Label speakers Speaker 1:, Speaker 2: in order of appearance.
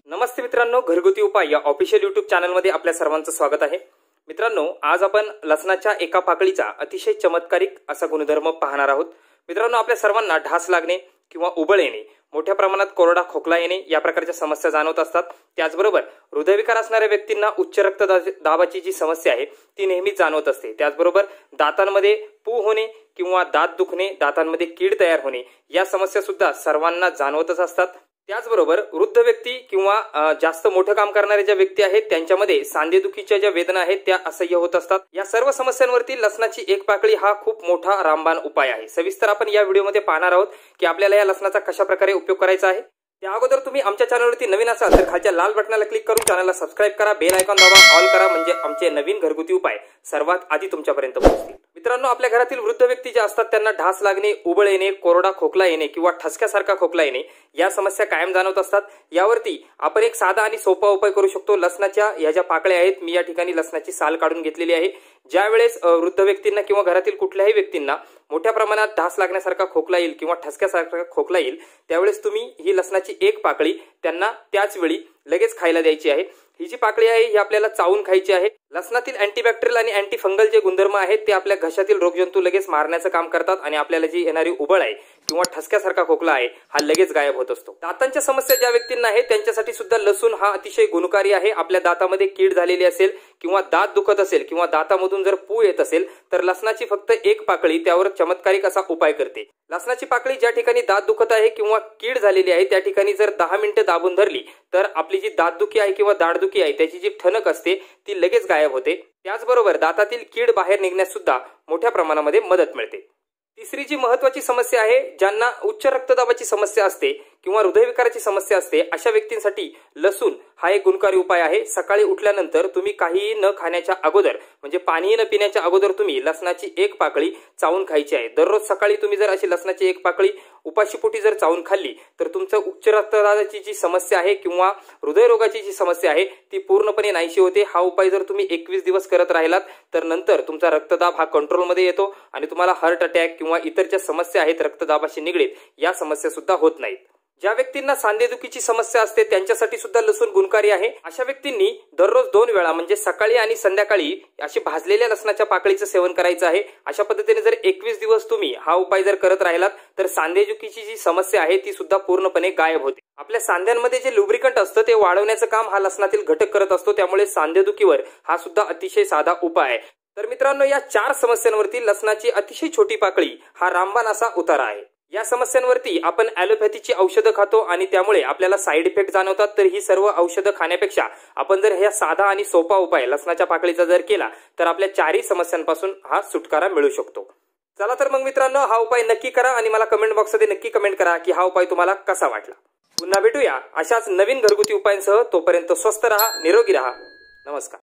Speaker 1: नमस्ते मित्रांनो, घरगुती उपाय या ऑफिशियल यूट्यूब चॅनलमध्ये आपल्या सर्वांचं स्वागत आहे। मित्रांनो, आज आपण लसणाच्या एका पाकळीचा अतिशय चमत्कारिक असा गुणधर्म पाहणार आहोत। मित्रांनो, आपल्या सर्वांना ढास लागणे किंवा उबळ येणे, मोठ्या प्रमाणात कोरडा खोकला येणे या प्रकारच्या समस्या जाणवत असतात। त्याचबरोबर हृदयविकार असणाऱ्या व्यक्तींना उच्च रक्तदाबाची जी समस्या आहे ती नेहमीच जाणवत असते। त्याचबरोबर दातांमध्ये पू होणे किंवा दात दुखणे, दातांमध्ये कीड तयार होणे या समस्या सुद्धा सर्वांना जाणवतच असतात। त्याचबरोबर वृद्ध व्यक्ती किंवा जास्त मोठं काम करणारे ज्या व्यक्ती आहेत त्यांच्यामध्ये सांधेदुखीच्या ज्या वेदना आहेत त्या असह्य होत असतात। या सर्व समस्यांवरती लसणाची एक पाकळी हा खूप मोठा रामबाण उपाय आहे। सविस्तर आपण या व्हिडिओमध्ये पाहणार आहोत की आपल्याला या लसणाचा कशा प्रकारे उपयोग करायचा आहे। त्या अगोदर तुम्ही आमच्या चॅनलवरती नवीन असाल तर खालच्या लाल बटनाला क्लिक करून चॅनलला सबस्क्राइब करा, बेल आयकॉन दाबा, ऑल करा, म्हणजे आमचे नवीन घरगुती उपाय सर्वात आधी तुमच्यापर्यंत पोहोचतील। मित्रांनो, आपल्या घरातील वृद्ध व्यक्ती जे असतात त्यांना ढास लागणे, उबळ येणे, कोरडा खोकला येणे किंवा ठसक्यासारखा खोकला येणे या समस्या कायम जाणवत असतात। यावरती आपण एक साधा आणि सोपा उपाय करू शकतो। लसणाच्या ह्या ज्या पाकळ्या आहेत, मी या ठिकाणी लसणाची साल काढून घेतलेली आहे। ज्या वेळेस वृद्ध व्यक्तींना किंवा घरातील कुठल्याही व्यक्तींना मोठ्या प्रमाणात ढास लागण्यासारखा खोकला येईल किंवा ठसक्यासारखा खोकला येईल त्यावेळेस तुम्ही ही लसणाची एक पाकळी त्यांना त्याच वेळी लगेच खायला द्यायची आहे। ही जी पाकळी आहे ही आपल्याला चावून खायची आहे। लसणातील अँटीबॅक्टेरियल आणि अँटी फंगल जे गुणधर्म आहेत ते आपल्या घशातील रोगजंतू लगेच मारण्याचं काम करतात आणि आपल्याला जी येणारी उबळ आहे किंवा ठसक्यासारखा खोकला आहे हा लगेच गायब होत असतो। दातांच्या समस्या ज्या व्यक्तींना आहे त्यांच्यासाठी सुद्धा लसूण हा अतिशय गुणकारी आहे। आपल्या दातामध्ये कीड झालेली असेल किंवा दात दुखत असेल किंवा दातामधून जर पू येत असेल तर लसणाची फक्त एक पाकळी त्यावर चमत्कारिक असा उपाय करते। लसणाची पाकळी ज्या ठिकाणी दात दुखत आहे किंवा कीड झालेली आहे त्या ठिकाणी जर 10 मिनिटे दाबून धरली तर आपली जी दातदुखी आहे किंवा दाढदुखी आहे त्याची जी ठणक असते ती लगेच गायब होते। त्याचबरोबर दातातील कीड बाहेर निघण्यास सुद्धा मोठ्या प्रमाणामध्ये मदत मिळते। तिसरी जी महत्त्वाची समस्या आहे, ज्यांना उच्च रक्तदाबाची समस्या असते किंवा हृदयविकाराची समस्या असते अशा व्यक्तींसाठी लसूण हा एक गुणकारी उपाय आहे। सकाळी उठल्यानंतर तुम्ही काहीही न खाण्याच्या अगोदर म्हणजे पाणी न पिण्याच्या अगोदर तुम्ही लसणाची एक पाकळी चावून खायची आहे। दररोज सकाळी तुम्ही जर अशी लसणाची एक पाकळी उपाशीपोटी जर चावून खाल्ली तर तुमचं उच्च रक्तदाबाची जी समस्या आहे किंवा हृदयरोगाची जी समस्या आहे ती पूर्णपणे नाहीशी होते। हा उपाय जर तुम्ही 21 दिवस करत राहिलात तर नंतर तुमचा रक्तदाब हा कंट्रोलमध्ये येतो आणि तुम्हाला हार्ट अटॅक किंवा इतर ज्या समस्या आहेत रक्तदाबाशी निगडीत या समस्या सुद्धा होत नाहीत। ज्या व्यक्तींना सांधेदुखीची समस्या असते त्यांच्यासाठी सुद्धा लसूण गुणकारी आहे। अशा व्यक्तींनी दररोज 2 वेळा म्हणजे सकाळी आणि संध्याकाळी अशी भाजलेल्या लसणाच्या पाकळीचं सेवन करायचं आहे। अशा पद्धतीने जर 21 दिवस तुम्ही हा उपाय जर करत राहिलात तर सांधेदुखीची जी समस्या आहे ती सुद्धा पूर्णपणे गायब होते। आपल्या सांध्यांमध्ये जे लुब्रिकंट असतं ते वाढवण्याचं काम हा लसणातील घटक करत असतो, त्यामुळे सांधेदुखीवर हा सुद्धा अतिशय साधा उपाय आहे। तर मित्रांनो, या 4 समस्यांवरती लसणाची अतिशय छोटी पाकळी हा रामबाण असा उतारा आहे। या समस्यांवरती आपण ॲलोपॅथीची औषधं खातो आणि त्यामुळे आपल्याला साईड इफेक्ट जाणवतात, तर ही सर्व औषधं खाण्यापेक्षा आपण जर हा साधा आणि सोपा उपाय लसणाच्या पाकळीचा जर केला तर आपल्या 4ही समस्यांपासून हा सुटकारा मिळू शकतो। चला तर मग मित्रांनो, हा उपाय नक्की करा आणि मला कमेंट बॉक्समध्ये नक्की कमेंट करा की हा उपाय तुम्हाला कसा वाटला। पुन्हा भेटूया अशाच नवीन घरगुती उपायांसह। तोपर्यंत स्वस्थ रहा, निरोगी रहा। नमस्कार।